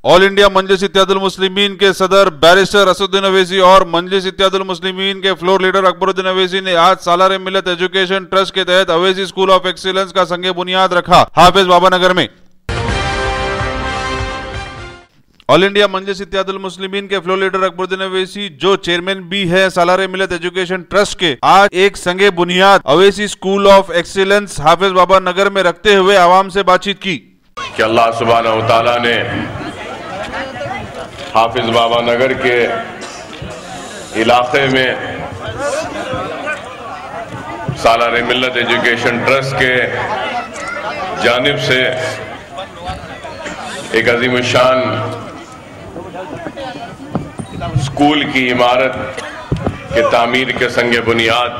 All India मजलिस इत्तेहादुल मुस्लिमीन के सदर barrister Asaduddin Owaisi और मजलिस इत्तेहादुल मुस्लिमीन के फ्लोर लीडर अकबरुद्दीन अवैसी ने आज सालार मिल्लत एजुकेशन ट्रस्ट के तहत अवैसी स्कूल ऑफ एक्सीलेंस का संगे बुनियाद रखा। हाफिज बाबा नगर में ऑल इंडिया मजलिस इत्तेहादुल मुस्लिमीन के फ्लोर लीडर अकबरुद्दीन अवैसी, जो चेयरमैन भी है सालार मिल्लत एजुकेशन ट्रस्ट के, आज एक संगे बुनियाद अवैसी स्कूल ऑफ एक्सीलेंस हाफिज बाबा नगर में रखते हुए आवाम से बातचीत की कि अल्लाह सुब्हानहू व तआला ने हाफिज बाबा नगर के इलाके में सालार मिल्लत एजुकेशन ट्रस्ट के जानिब से एक अजीमुशान स्कूल की इमारत के तामीर के संगे बुनियाद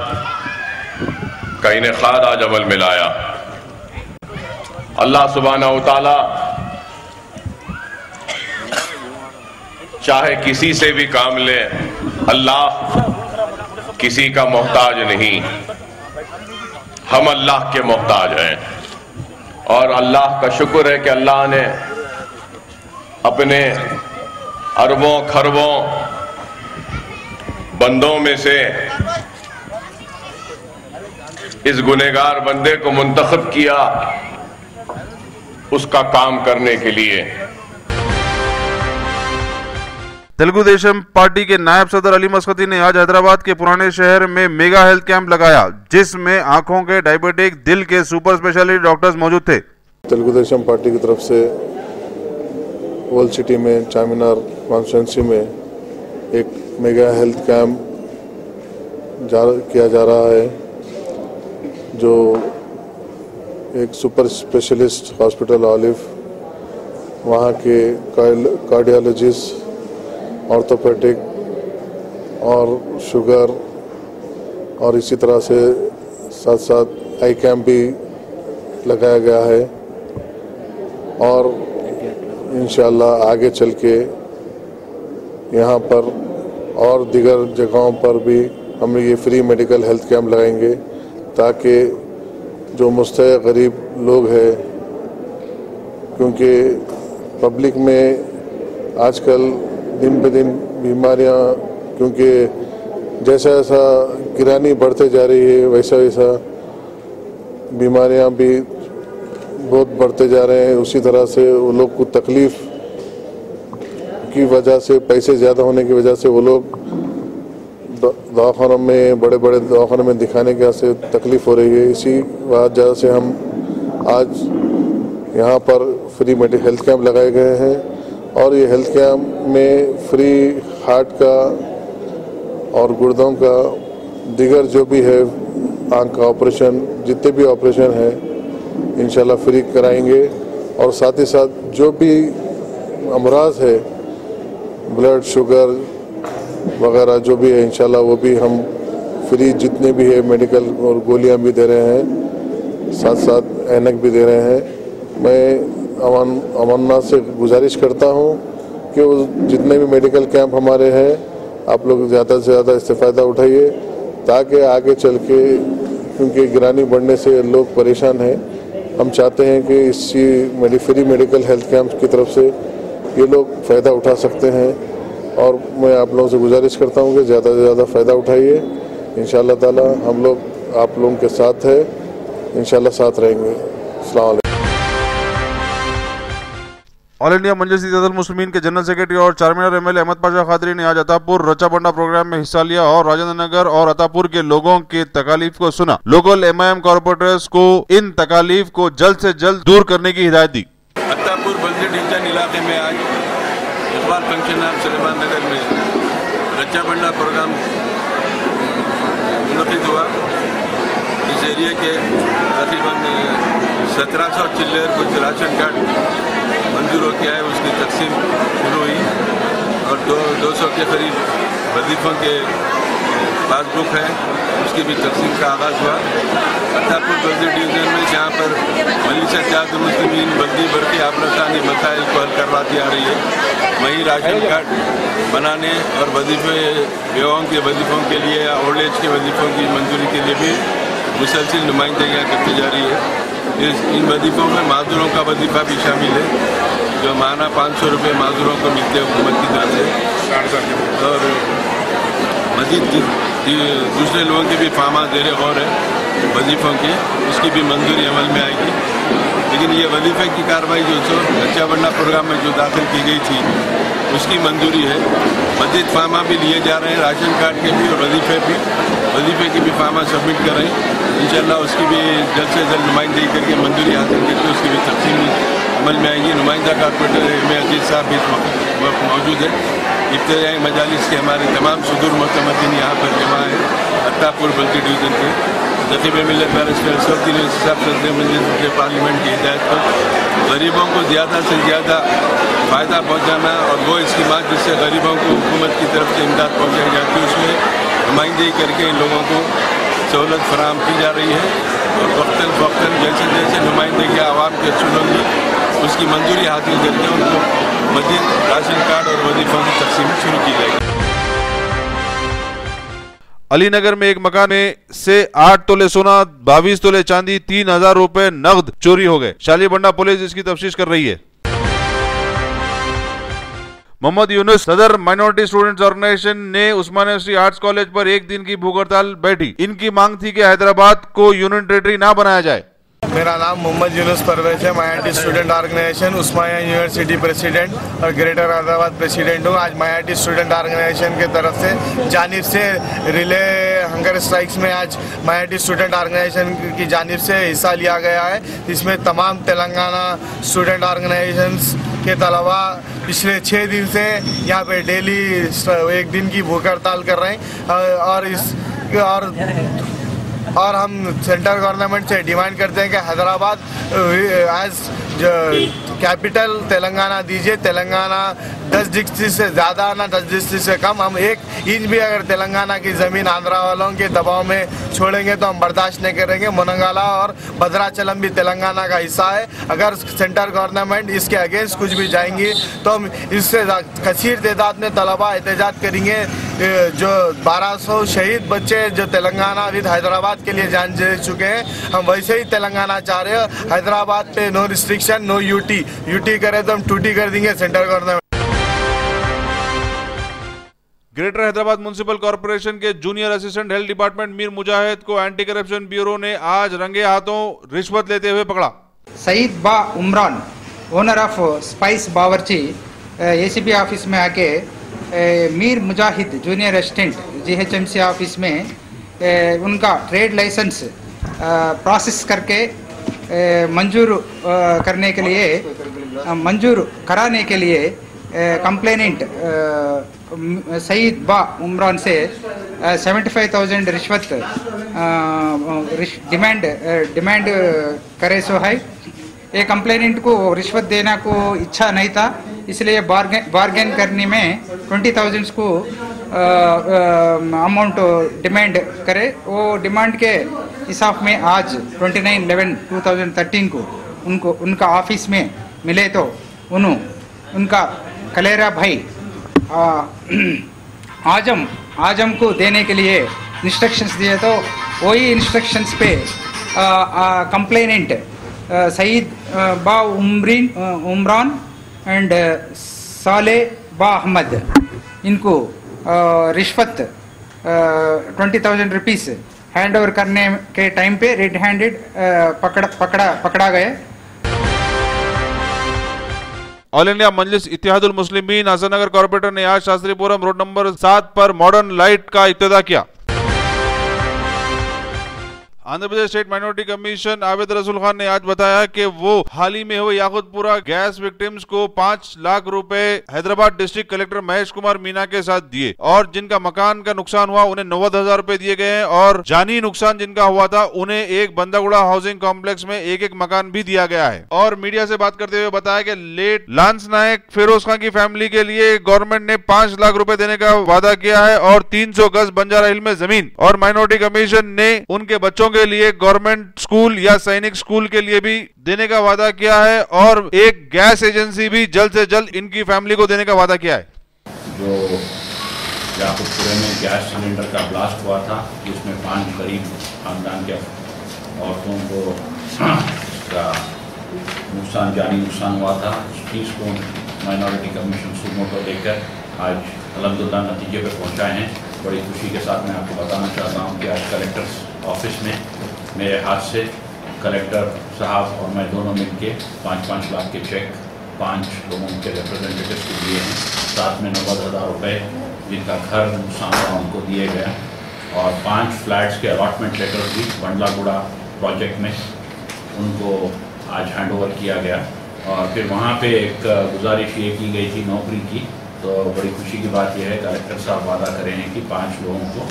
का इनेकाद आज अमल में लाया। अल्लाह सुब्हानहू व तआला चाहे किसी से भी काम ले, अल्लाह किसी का मोहताज नहीं, हम अल्लाह के मोहताज हैं। और अल्लाह का शुक्र है कि अल्लाह ने अपने अरबों खरबों बंदों में से इस गुनहगार बंदे को मुंतखब किया उसका काम करने के लिए। तेलुगु देशम पार्टी के नायब सदर अली मस्कती ने आज हैदराबाद के पुराने शहर में मेगा हेल्थ कैंप लगाया, जिसमें आंखों के, डायबिटिक, दिल के सुपर स्पेशलिस्ट डॉक्टर्स मौजूद थे। तेलुगु देशम पार्टी की तरफ से ओल्ड सिटी में चारमीनार कॉन्स्टिट्यूंसी में एक मेगा हेल्थ कैंप किया जा रहा है, जो एक सुपर स्पेशलिस्ट हॉस्पिटल ऑलिव, वहाँ के कार्डियोलॉजिस्ट, ऑर्थोपेडिक और शुगर और इसी तरह से साथ साथ आई कैंप भी लगाया गया है। और इंशाअल्लाह आगे चल के यहाँ पर और दीगर जगहों पर भी हम ये फ्री मेडिकल हेल्थ कैंप लगाएंगे, ताकि जो मुस्तहिक गरीब लोग हैं, क्योंकि पब्लिक में आजकल दिन ब दिन बीमारियां, क्योंकि जैसा जैसा गिरानी बढ़ते जा रही है वैसा वैसा बीमारियां भी बहुत बढ़ते जा रहे हैं। उसी तरह से वो लोग को तकलीफ की वजह से, पैसे ज़्यादा होने की वजह से वो लोग दवाखानों में, बड़े बड़े दवाखानों में दिखाने के से तकलीफ हो रही है। इसी वजह से हम आज यहाँ पर फ्री मेडिकल हेल्थ कैंप लगाए गए हैं और ये हेल्थ कैंप में फ्री हार्ट का और गुर्दों का, दिगर जो भी है आँख का ऑपरेशन, जितने भी ऑपरेशन है इंशाल्लाह फ्री कराएंगे। और साथ ही साथ जो भी अमराज है, ब्लड शुगर वगैरह जो भी है, इंशाल्लाह वो भी हम फ्री जितने भी है मेडिकल और गोलियां भी दे रहे हैं, साथ साथ ऐनक भी दे रहे हैं। मैं अमरनाथ से गुजारिश करता हूं कि वो जितने भी मेडिकल कैंप हमारे हैं, आप लोग ज़्यादा से ज़्यादा इस्तेफ़ायदा उठाइए, ताकि आगे चल के, क्योंकि गिरानी बढ़ने से लोग परेशान हैं, हम चाहते हैं कि इसी फ्री मेडिकल हेल्थ कैंप की तरफ से ये लोग फ़ायदा उठा सकते हैं। और मैं आप लोगों से गुजारिश करता हूं कि ज़्यादा से ज़्यादा फ़ायदा उठाइए। इंशाअल्लाह ताला हम लोग आप लोगों के साथ है, इंशाअल्लाह साथ रहेंगे। अस्सलाम वालेकुम। ऑल इंडिया मजलिस इत्तेहादुल मुस्लिमीन के जनरल सेक्रेटरी और चारमीनार एमएलए अहमद पाशा खादरी ने आज अतापुर रचा बंडा प्रोग्राम में हिस्सा लिया और राजेंद्र नगर और अतापुर के लोगों के तकालीफ को सुना। लोकल एमआईएम कॉर्पोरेटर्स को इन तकालीफ को जल्द से जल्द दूर करने की हिदायत दी। अतापुर बल्दी डिवीजन इलाके में आज इकबाल फंक्शन हॉल सलेमान नगर में रचा बंडा प्रोग्राम मुनक़िद हुआ। इस एरिया के तकरीबन 1700 चिल्लर कुछ राशन कार्ड मंजूर हो गया है, उसकी तकसीम शुरू हुई और 200 के करीब वजीफों के पासबुक है, उसकी भी तकसीम का आगाज़ हुआ। अतापुर बल्दी डिवीज़न में जहाँ पर मजलिस इत्तेहादुल मुस्लिमीन बल्दी बरकी आबरसानी मसाइल को हल करवाती आ रही है, वहीं राशन कार्ड बनाने और वजीफे बेवाओं के वजीफ़ों के लिए या ओल्ड एज के वजीफ़ों की मंजूरी के लिए भी मुसलसिल नुमाइंदगियाँ करती जा रही है। इन वजीफ़ों में माजूरों का वजीफ़ा भी शामिल है। जो माना 500 रुपये मजदूरों को मिलते हैं हुकूमत की तरफ से, और मजीद दूसरे लोगों के भी फार्मा ज़ेर गौर है वजीफ़ों के, उसकी भी मंजूरी अमल में आएगी। लेकिन ये वजीफ़े की कार्रवाई जो रक्षा बंडा प्रोग्राम में जो दाखिल की गई थी उसकी मंजूरी है। मजीद फार्मा भी लिए जा रहे हैं, राशन कार्ड के भी और वजीफ़े की भी फार्मा सबमिट कर रहे हैं। इंशाअल्लाह उसकी भी जल्द से जल्द नुमाइंदगी करके मंजूरी हासिल करके उसकी भी तकसीम अमल में आएगी। नुमाइंदा कॉर्पोरेटर एम अजीज साहब इस वक्त मौजूद है। इब्तदाई मजालिस के हमारे तमाम सुदूर मुतमद्दीन यहाँ पर जमा है अत्तापुर बल्कि डिवीज़न के। नकीब मिल्लत बैरिस्टर असदुद्दीन साहब सदर मजलिस पार्लियामेंट की हिदायत पर गरीबों को ज़्यादा से ज़्यादा फ़ायदा पहुँचाना और वो स्कीमात जिससे गरीबों को हुकूमत की तरफ से इमदाद पहुँचाई जाती है उसमें नुमाइंदगी करके इन लोगों को सहूलत फराहम की जा रही है। और वक्तन जैसे जैसे नुमाइंदगी आवाम के चुनौती उसकी मंजूरी हासिल करके उनको मजीद राशन कार्ड और वजीफों की तकसीम शुरू की जाएगी। अलीनगर में एक मकान में से 8 तोले सोना, 22 तोले चांदी, 3000 रुपए नगद चोरी हो गए। शालीबंडा पुलिस इसकी तफ्तीश कर रही है। मोहम्मद यूनुस सदर माइनॉरिटी स्टूडेंट्स ऑर्गेनाइजेशन ने उस्मानिया यूनिवर्सिटी आर्ट्स कॉलेज पर एक दिन की भूख हड़ताल बैठी। इनकी मांग थी कि हैदराबाद को यूनियन टेरिटरी ना बनाया जाए। मेरा नाम मोहम्मद यूनुस परवेज है। माइनॉरिटी स्टूडेंट ऑर्गेनाइजेशन उस्मानिया यूनिवर्सिटी प्रेसिडेंट और ग्रेटर हैदराबाद प्रेसिडेंट हूँ। आज माइनॉरिटी स्टूडेंट ऑर्गेनाइजेशन की तरफ से जानिब से रिले हंगर स्ट्राइक्स में आज माइनॉरिटी स्टूडेंट ऑर्गेनाइजेशन की जानिब से हिस्सा लिया गया है। इसमें तमाम तेलंगाना स्टूडेंट ऑर्गेनाइजेशंस के तलबा पिछले 6 दिन से यहाँ पे डेली एक दिन की भूख हड़ताल कर रहे हैं और हम सेंट्रल गवर्नमेंट से डिमांड करते हैं कि हैदराबाद एज कैपिटल तेलंगाना दीजिए। तेलंगाना 10 डिस्ट्रिक्ट से ज़्यादा ना 10 डिस्ट्रिक्ट से कम, हम 1 इंच भी अगर तेलंगाना की ज़मीन आंध्रा वालों के दबाव में छोड़ेंगे तो हम बर्दाश्त नहीं करेंगे। मुनंगाला और भद्राचलम भी तेलंगाना का हिस्सा है। अगर सेंट्रल गवर्नमेंट इसके अगेंस्ट कुछ भी जाएंगी तो हम इससे कसीर तादाद में तलबा एहतजाज करेंगे। जो 1200 शहीद बच्चे जो तेलंगाना विद हैदराबाद के लिए जान दे चुके हैं, हम वैसे ही तेलंगाना चाह रहे हैं। हैदराबाद पे नो रिस्ट्रिक्शन, नो यूटी करे तो हम टूटी कर देंगे central government. Greater Hyderabad municipal corporation के junior assistant health department Mir Mujahid को एंटी करप्शन ब्यूरो ने आज रंगे हाथों रिश्वत लेते हुए पकड़ा। सईद बा उमरान, ओनर ऑफ स्पाइस बावर्ची, एसीपी ऑफिस में आके मीर मुजाहिद जूनियर असिस्टेंट जीएचएमसी ऑफिस में उनका ट्रेड लाइसेंस प्रोसेस करके मंजूर कराने के लिए कंप्लेनेंट सईद बा उमरान से 75,000 रिश्वत डिमांड करे सो है। ये कंप्लेनेंट को रिश्वत देना को इच्छा नहीं था, इसलिए बार्गेन करने में 20,000 को अमाउंट डिमांड करे। वो डिमांड के हिसाब में आज 29/11/2013 को उनका ऑफिस में मिले तो उनका कलेरा भाई आजम को देने के लिए इंस्ट्रक्शंस दिए, तो वही इंस्ट्रक्शंस पे कंप्लेनेंट सईद बा उमरान एंड साले बा अहमद इनको रिश्वत 20,000 रुपीस हैंड ओवर करने के टाइम पे रेड हैंडेड पकड़ा गए। ऑल इंडिया मजलिस इत्तेहादुल मुस्लिमीन हसनगर कॉर्पोरेटर ने आज शास्त्रीपुरम रोड नंबर 7 पर मॉडर्न लाइट का इफ्तिताह किया। Andhra Pradesh state minority commission Abid रसूल खान ने आज बताया कि वो हाल ही में हुए याकुतपुरा गैस विक्टिम्स को 5 लाख रुपए हैदराबाद डिस्ट्रिक्ट कलेक्टर महेश कुमार मीना के साथ दिए और जिनका मकान का नुकसान हुआ उन्हें 90,000 रुपए दिए गए हैं और जानी नुकसान जिनका हुआ था उन्हें एक बंदागुड़ा हाउसिंग कॉम्प्लेक्स में एक मकान भी दिया गया है। और मीडिया से बात करते हुए बताया कि लेट लांस नायक फिरोज खान की फैमिली के लिए गवर्नमेंट ने 5 लाख रुपए देने का वादा किया है और 300 गज बंजारा हिल में जमीन, और माइनॉरिटी कमीशन ने उनके बच्चों के लिए गवर्नमेंट स्कूल या सैनिक स्कूल के लिए भी देने का वादा किया है और एक गैस एजेंसी भी जल्द से जल्द इनकी फैमिली को देने का वादा किया है। जो याकुतपुरे में गैस सिलेंडर का ब्लास्ट हुआ था जिसमें 5 गरीब खानदान के औरतों को इसका नुकसान, जानी नुकसान हुआ था, उस चीज़ को माइनॉरिटी कमीशन सूमो को लेकर आज अल्हम्दुलिल्लाह नतीजे पर पहुँचाए हैं। बड़ी खुशी के साथ मैं आपको बताना चाहता हूँ कि आज कलेक्टर्स ऑफिस में मेरे हाथ से कलेक्टर साहब और मैं दोनों मिलके 5-5 लाख के चेक 5 लोगों के रिप्रेजेंटेटिव्स को दिए हैं। साथ में 90,000 रुपये जिनका घर नुकसान हुआ उनको दिए गए और 5 फ्लैट्स के अलॉटमेंट लेटर भी बंडलागुड़ा प्रोजेक्ट में उनको आज हैंडओवर किया गया। और फिर वहाँ पे एक गुजारिश ये की गई थी नौकरी की, तो बड़ी खुशी की बात यह है कलेक्टर साहब वादा करे हैं कि 5 लोगों को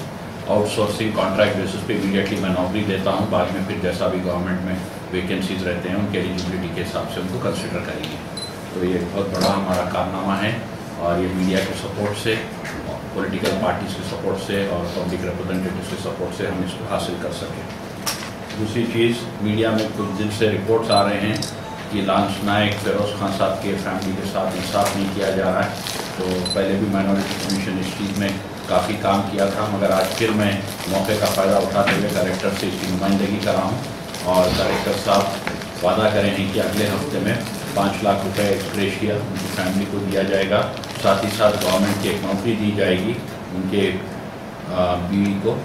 आउटसोर्सिंग कॉन्ट्रैक्ट बेसिस पे इमीडिएटली मैं नौकरी देता हूँ। बाद में फिर जैसा भी गवर्नमेंट में वैकेंसीज रहते हैं उनके एलिजिबिलिटी के हिसाब से उनको कंसिडर करेंगे। तो ये बहुत बड़ा हमारा कारनामा है और ये मीडिया के सपोर्ट से, पॉलिटिकल पार्टीज के सपोर्ट से और पब्लिक रिप्रेजेंटेटिव्स के सपोर्ट से हम इसको हासिल कर सकें। दूसरी चीज़, मीडिया में कुछ दिन से रिपोर्ट्स आ रहे हैं कि लांस नायक फिरोज़ खान साहब के फैमिली के साथ इंसाफ नहीं किया जा रहा है। तो पहले भी माइनॉरिटी कमीशन इस चीज़ में काफ़ी काम किया था, मगर आज फिर मैं मौके का फ़ायदा उठाते हुए कलेक्टर से इसकी नुमाइंदगी कर रहा हूँ और कलेक्टर साहब वादा करें हैं कि अगले हफ्ते में 5 लाख रुपए एक्सग्रेशिया उनकी फैमिली को दिया जाएगा। साथ ही साथ गवर्नमेंट की एक नौकरी दी जाएगी उनके बीवी को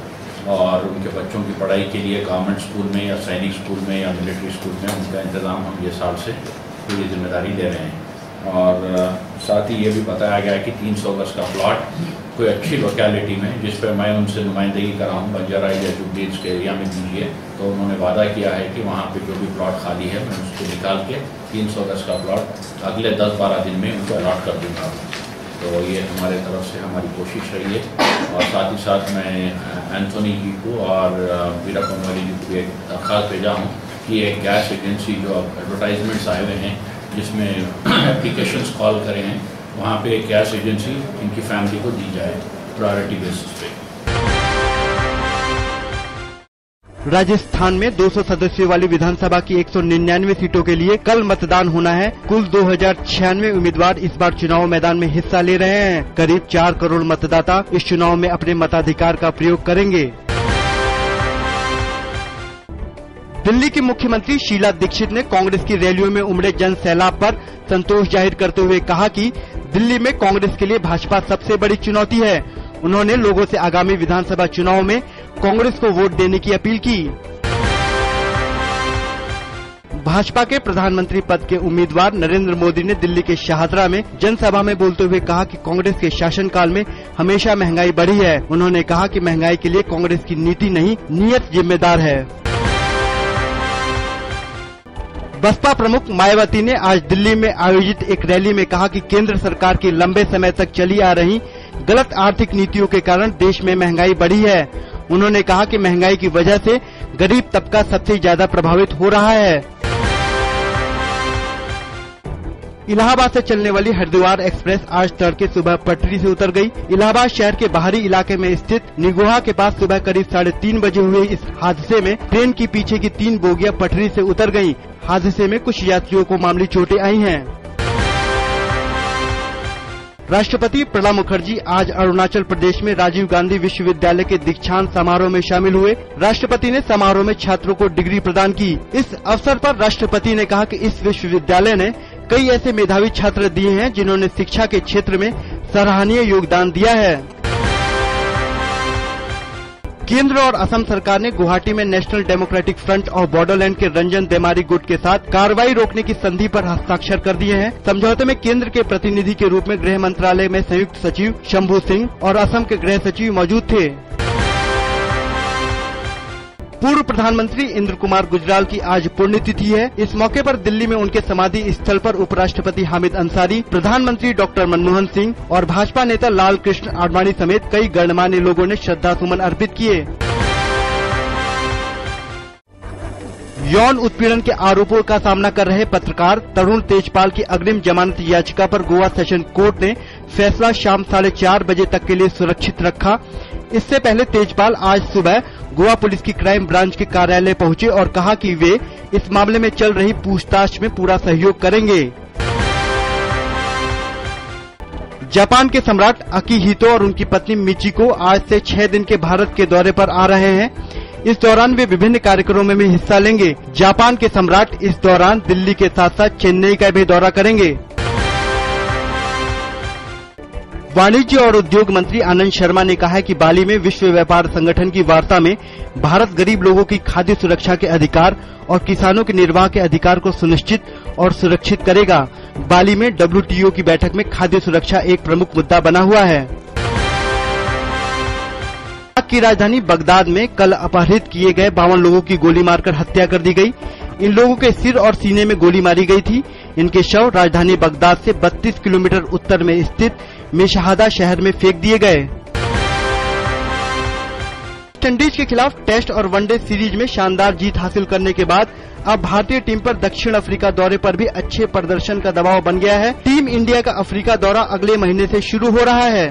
और उनके बच्चों की पढ़ाई के लिए गवर्नमेंट स्कूल में या सैनिक स्कूल में या मिलिट्री स्कूल में उनका इंतज़ाम हम ये साल से पूरी जिम्मेदारी ले रहे हैं। और साथ ही ये भी बताया गया है कि 300 गज का प्लॉट कोई अच्छी लोकेलिटी में, जिस पर मैं उनसे नुमाइंदगी कर रहा हूँ, बंजारा या जुबलीज के एरिया में दीजिए। तो उन्होंने वादा किया है कि वहाँ पे जो भी प्लॉट खाली है मैं उसको निकाल के 300 गज का प्लॉट अगले 10-12 दिन में उनको अलॉट कर दूँगा। तो ये हमारे तरफ से हमारी कोशिश रही है। और साथ ही साथ मैं एंथोनी जी को और वीरप्पन वाली जी को एक दरख्वास्त भेजा हूँ कि एक गैस एजेंसी जो अब एडवर्टाइजमेंट्स आए हुए हैं जिसमें एप्लीकेशंस कॉल करें हैं, वहाँ पे एक गैस एजेंसी इनकी फैमिली को दी जाए प्रायोरिटी बेसिस पे। राजस्थान में 200 सदस्यों वाली विधानसभा की 199 सीटों के लिए कल मतदान होना है। कुल 2096 उम्मीदवार इस बार चुनाव मैदान में हिस्सा ले रहे हैं। करीब 4 करोड़ मतदाता इस चुनाव में अपने मताधिकार का प्रयोग करेंगे। दिल्ली की मुख्यमंत्री शीला दीक्षित ने कांग्रेस की रैलियों में उमड़े जन सैलाब पर संतोष जाहिर करते हुए कहा कि दिल्ली में कांग्रेस के लिए भाजपा सबसे बड़ी चुनौती है। उन्होंने लोगों से आगामी विधानसभा चुनाव में कांग्रेस को वोट देने की अपील की। भाजपा के प्रधानमंत्री पद के उम्मीदवार नरेंद्र मोदी ने दिल्ली के शाहदरा में जनसभा में बोलते हुए कहा कि कांग्रेस के शासनकाल में हमेशा महंगाई बढ़ी है। उन्होंने कहा कि महंगाई के लिए कांग्रेस की नीति नहीं, नियत जिम्मेदार है। बसपा प्रमुख मायावती ने आज दिल्ली में आयोजित एक रैली में कहा कि केंद्र सरकार की लंबे समय तक चली आ रही गलत आर्थिक नीतियों के कारण देश में महंगाई बढ़ी है। उन्होंने कहा कि महंगाई की वजह से गरीब तबका सबसे ज्यादा प्रभावित हो रहा है। इलाहाबाद से चलने वाली हरिद्वार एक्सप्रेस आज तड़के सुबह पटरी से उतर गई। इलाहाबाद शहर के बाहरी इलाके में स्थित निगोहा के पास सुबह करीब 3:30 बजे हुए इस हादसे में ट्रेन की पीछे की 3 बोगियां पटरी से उतर गयीं। हादसे में कुछ यात्रियों को मामूली चोटें आई हैं। राष्ट्रपति प्रणब मुखर्जी आज अरुणाचल प्रदेश में राजीव गांधी विश्वविद्यालय के दीक्षांत समारोह में शामिल हुए। राष्ट्रपति ने समारोह में छात्रों को डिग्री प्रदान की। इस अवसर पर राष्ट्रपति ने कहा कि इस विश्वविद्यालय ने कई ऐसे मेधावी छात्र दिए हैं जिन्होंने शिक्षा के क्षेत्र में सराहनीय योगदान दिया है। केंद्र और असम सरकार ने गुवाहाटी में नेशनल डेमोक्रेटिक फ्रंट ऑफ बॉडरलैंड के रंजन देमारी गुट के साथ कार्रवाई रोकने की संधि पर हस्ताक्षर कर दिए हैं। समझौते में केंद्र के प्रतिनिधि के रूप में गृह मंत्रालय में संयुक्त सचिव शंभू सिंह और असम के गृह सचिव मौजूद थे। पूर्व प्रधानमंत्री इंद्र कुमार गुजराल की आज पुण्यतिथि है। इस मौके पर दिल्ली में उनके समाधि स्थल पर उपराष्ट्रपति हामिद अंसारी, प्रधानमंत्री डॉक्टर मनमोहन सिंह और भाजपा नेता लाल कृष्ण आडवाणी समेत कई गणमान्य लोगों ने श्रद्धा सुमन अर्पित किए। यौन उत्पीड़न के आरोपों का सामना कर रहे पत्रकार तरुण तेजपाल की अग्रिम जमानत याचिका पर गोवा सेशन कोर्ट ने फैसला शाम 4:30 बजे तक के लिए सुरक्षित रखा। इससे पहले तेजपाल आज सुबह गोवा पुलिस की क्राइम ब्रांच के कार्यालय पहुंचे और कहा कि वे इस मामले में चल रही पूछताछ में पूरा सहयोग करेंगे। जापान के सम्राट अकिहितो और उनकी पत्नी मिचिको आज से 6 दिन के भारत के दौरे पर आ रहे हैं। इस दौरान वे विभिन्न कार्यक्रमों में हिस्सा लेंगे। जापान के सम्राट इस दौरान दिल्ली के साथ साथ चेन्नई का भी दौरा करेंगे। वाणिज्य और उद्योग मंत्री आनंद शर्मा ने कहा है कि बाली में विश्व व्यापार संगठन की वार्ता में भारत गरीब लोगों की खाद्य सुरक्षा के अधिकार और किसानों के निर्वाह के अधिकार को सुनिश्चित और सुरक्षित करेगा। बाली में WTO की बैठक में खाद्य सुरक्षा एक प्रमुख मुद्दा बना हुआ है। इराक की राजधानी बगदाद में कल अपहरित किए गए 52 लोगों की गोली मारकर हत्या कर दी गई। इन लोगों के सिर और सीने में गोली मारी गई थी। इनके शव राजधानी बगदाद से 32 किलोमीटर उत्तर में स्थित मेशहादा शहर में फेंक दिए गए। वेस्ट इंडीज के खिलाफ टेस्ट और वनडे सीरीज में शानदार जीत हासिल करने के बाद अब भारतीय टीम पर दक्षिण अफ्रीका दौरे पर भी अच्छे प्रदर्शन का दबाव बन गया है। टीम इंडिया का अफ्रीका दौरा अगले महीने से शुरू हो रहा है।